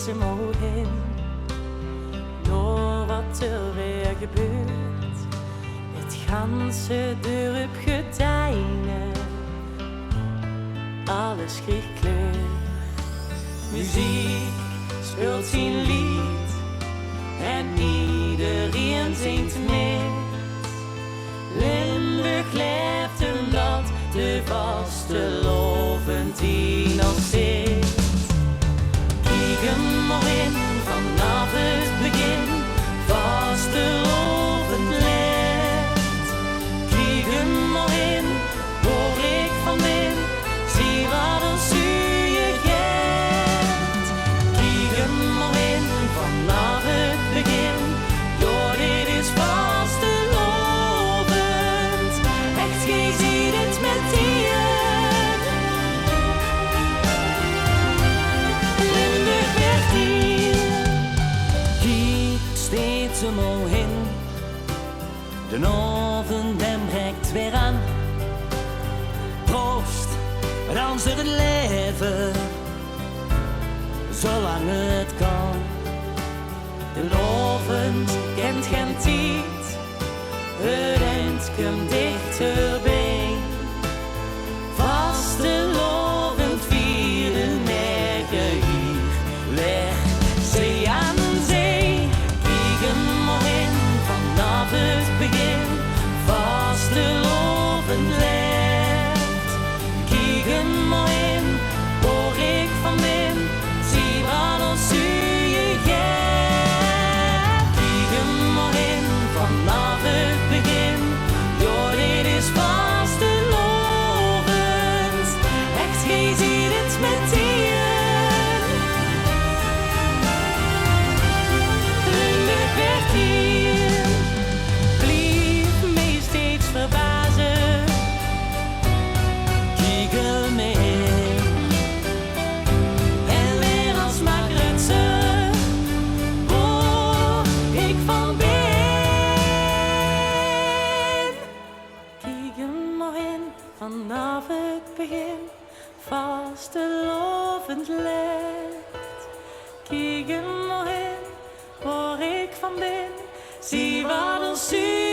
steeds omhoog in. Door wat er weer gebeurt, het ganse dorp gordijnen, alles krijgt kleur. Muziek speelt zijn lied en iedereen zingt mee. Limburg leeft omdat de vaste lovend die nog zit. Kijk hem maar in vanaf het begin, vaste lovend leeft. Kijk hem maar in, waar ik van ben, zie wat er je geeft. Kijk hem maar in vanaf het begin, door dit is vaste lovend. Echt, je ziet het met die. Omhoog in, de oven dem breekt weer aan. Proost, dans door het leven, zolang het kan. De lovend kent geen tijd, het eind komt dichterbij. Vaste lovend vieren negen hier, weg zee aan zee. Het begin, vaste lovend leeft. Kijk hem maar in, waar ik van ben, zie wat als je geeft. Kijk hem maar in, vanaf het begin, door dit is vaste lovend. Echt, je ziet het met die. Limburg werd hier. Verbazen, kijk hem in. En weer als Magrutse, waar ik van ben. Kijk hem maar in, vanaf het begin, vaste lovend leeft. Kijk hem maar in, waar ik van ben, zie wat er zuur.